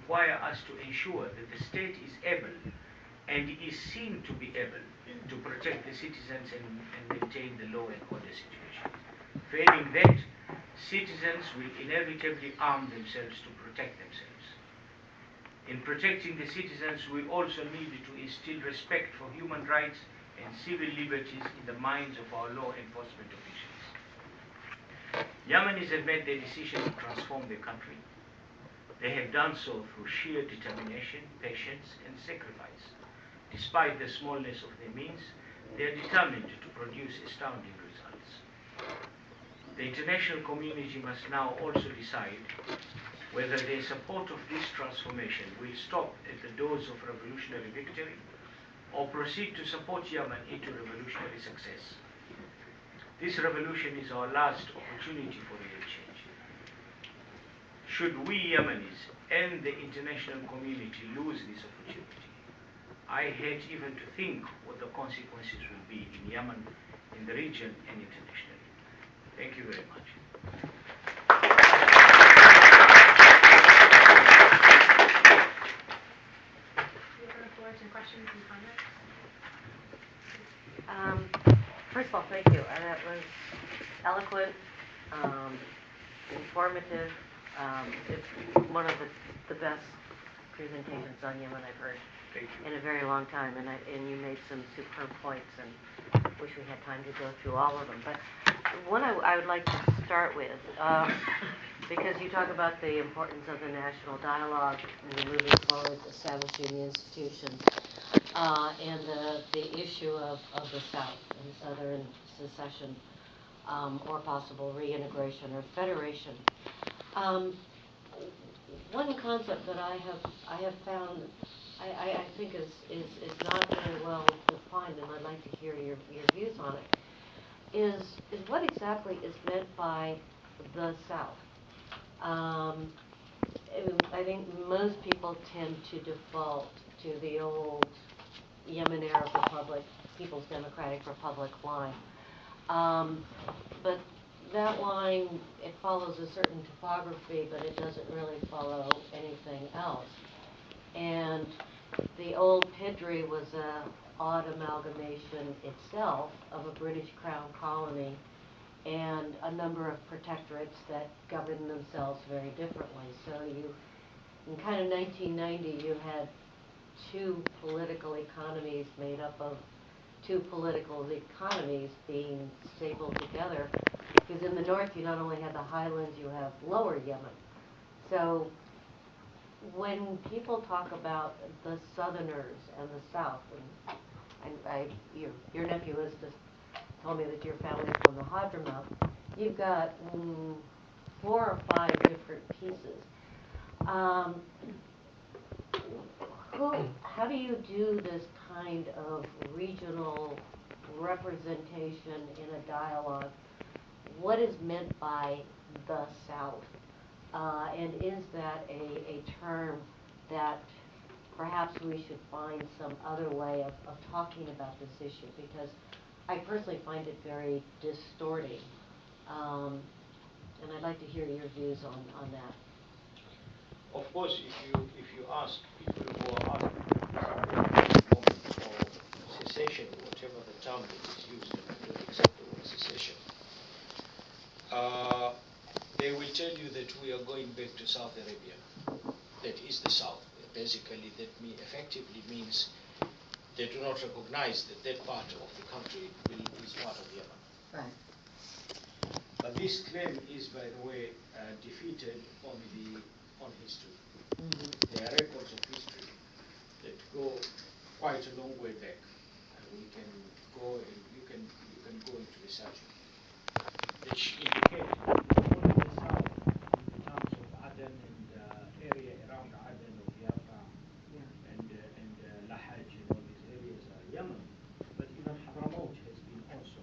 require us to ensure that the state is able and is seen to be able to protect the citizens and maintain the law and order situation. Failing that, citizens will inevitably arm themselves to protect themselves. In protecting the citizens, we also need to instill respect for human rights and civil liberties in the minds of our law enforcement officials. Yemenis have made the decision to transform their country. They have done so through sheer determination, patience, and sacrifice. Despite the smallness of their means, they are determined to produce astounding results. The international community must now also decide whether their support of this transformation will stop at the doors of revolutionary victory or proceed to support Yemen into revolutionary success. This revolution is our last opportunity for real change. Should we Yemenis and the international community lose this opportunity, I hate even to think what the consequences will be in Yemen, in the region, and internationally. Thank you very much. Some questions and comments? First of all, thank you. That was eloquent, informative. It's one of the best presentations on Yemen I've heard in a very long time, and you made some superb points, and wish we had time to go through all of them. But one I would like to start with, because you talk about the importance of the national dialogue and moving forward, establishing the institutions, and the issue of the South and Southern secession, or possible reintegration or federation. One concept that I have found I think is not very well defined, and I'd like to hear your views on it, is what exactly is meant by the South. I think most people tend to default to the old Yemen Arab Republic, People's Democratic Republic line. But that line, it follows a certain topography, but it doesn't really follow anything else. And the old Pidri was an odd amalgamation itself of a British Crown colony and a number of protectorates that governed themselves very differently. So in kind of 1990, you had two political economies made up of two political economies being stapled together. Because in the north, you not only have the highlands, you have lower Yemen. So when people talk about the Southerners and the South, and your nephew has just told me that your family's from the Hadramaut, you've got 4 or 5 different pieces. How do you do this kind of regional representation in a dialogue? What is meant by the South? And is that a term that perhaps we should find some other way of talking about this issue? Because I personally find it very distorting. And I'd like to hear your views on that. Of course, if you ask people who are asking for secession, whatever the term that is used, I don't exactly what secession, they will tell you that we are going back to South Arabia. That is the South. Basically, that effectively means they do not recognize that that part of the country is part of Yemen. Right. But this claim is, by the way, defeated on history. Mm-hmm. There are records of history that go quite a long way back, and we can go and you can go into research which indicate only the south in terms of Aden and area around Aden of Yafa, yeah, and Lahaj and all these areas are Yemen, but even Hadramaut has been also.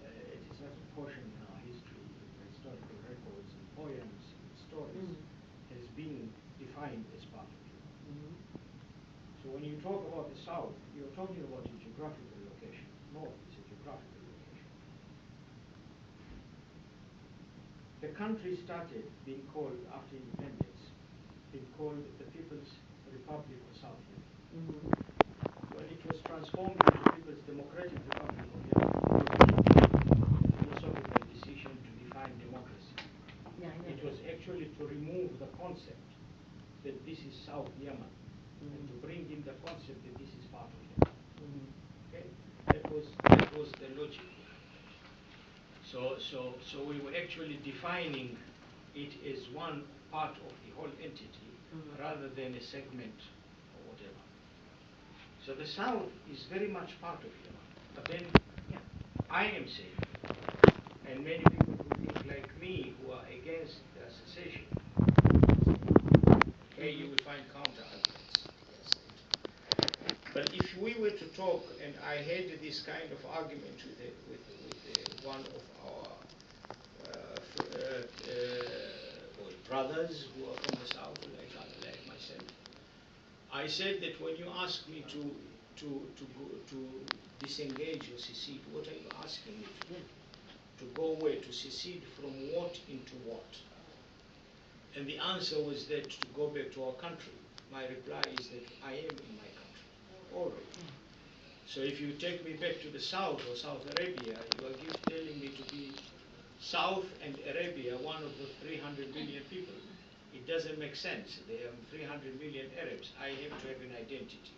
It is not a portion in our history, in historical records and poems and stories, has been defined as part of it. Mm-hmm. So when you talk about the South, you're talking about a geographical location. North is a geographical location. The country started being called, after independence, been called the People's Republic of South Yemen. Mhm. When it was transformed into People's Democratic Republic of Yemen, it was a philosophical decision to define democracy. Yeah, I know. It was actually to remove the concept that this is South Yemen, and to bring in the concept that this is part of Yemen. Mhm. Okay, that was the logic. So we were actually defining it as one part of the whole entity, rather than a segment or whatever. So the South is very much part of Yemen. But then I am saying, and many people who think like me, who are against the secession, okay, you will find counter arguments against it. But if we were to talk, and I had this kind of argument with one of our brothers who are from the South, like myself, I said that when you ask me to disengage or secede, what are you asking me to do? To go where? To secede from what into what? And the answer was that to go back to our country. My reply is that I am in my country already. So if you take me back to the South or South Arabia, you are telling me to be South and Arabia, one of the 300 million people. It doesn't make sense. There are 300 million Arabs. I have to have an identity,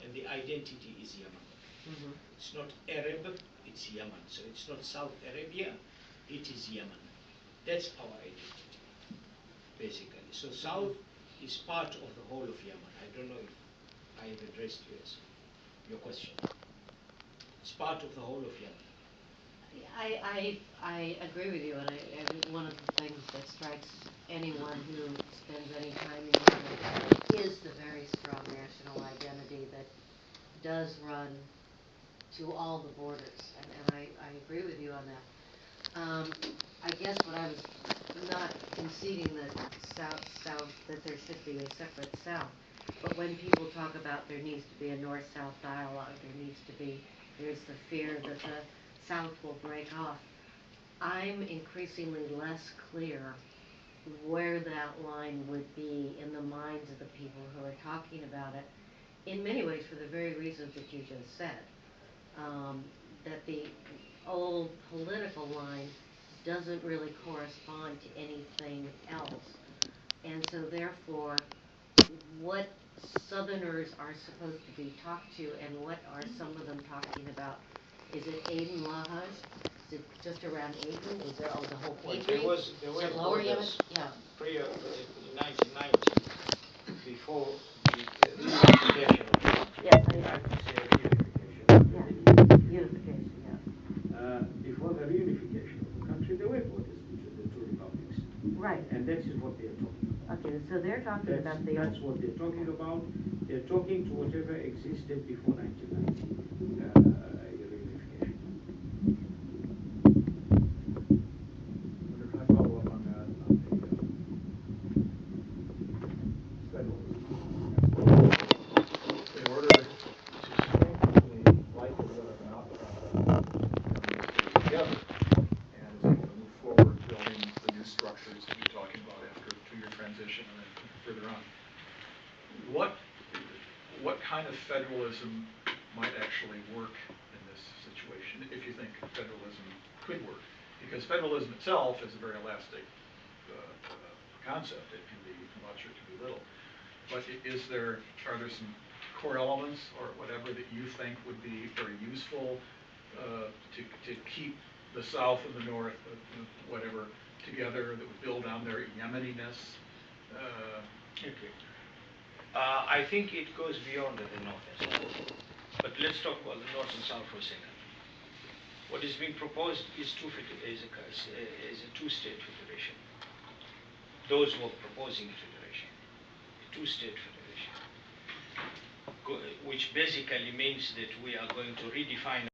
and the identity is Yemen. Mhm. It's not Arab, it's Yemen. So it's not South Arabia, it is Yemen. That's our identity, basically. So South is part of the whole of Yemen. I don't know if I have addressed your question. It's part of the whole of Yemen. I agree with you, and one of the things that strikes anyone who spends any time in Yemen is the very strong national identity that does run to all the borders, and I agree with you on that. I guess what I was not conceding that that there should be a separate South, but when people talk about there needs to be a North-South dialogue, there's the fear that the South will break off. I'm increasingly less clear where that line would be in the minds of the people who are talking about it, in many ways for the very reasons that you just said. That the old political line doesn't really correspond to anything else. And so therefore, what Southerners are supposed to be talked to, and what are some of them talking about? Is it Aden Lahaj? Is it just around Aden? Is there the whole Well, country? there was Lower Yemen? borders Yeah. prior in 1990, before the reunification of the country. Yes, I I know. have to say reunification. Yeah. Unification, yeah. Before the reunification of the country, there were borders between the two republics. Right. And that is what they're talking about. Okay, so they're talking about the That's what they're talking about. They're talking to whatever existed before 1990 reunification. Can I follow up on that, on the federalism aspect? In order to strengthen the likelihood of an outcome together and is able to move forward building the new structures that you're talking about after a 2-year transition and then further on, what kind of federalism might actually work in this situation, if you think federalism could work? Because federalism itself is a very elastic concept. It can be much or it can be little. But are there some core elements or whatever that you think would be very useful to keep the South and the North, whatever, together, that would build on their Yemeniness? Okay. I think it goes beyond the North and South. But let's talk about the North and South for a second. What is being proposed is a two-state federation. Those who are proposing a federation, a two-state federation, which basically means that we are going to redefine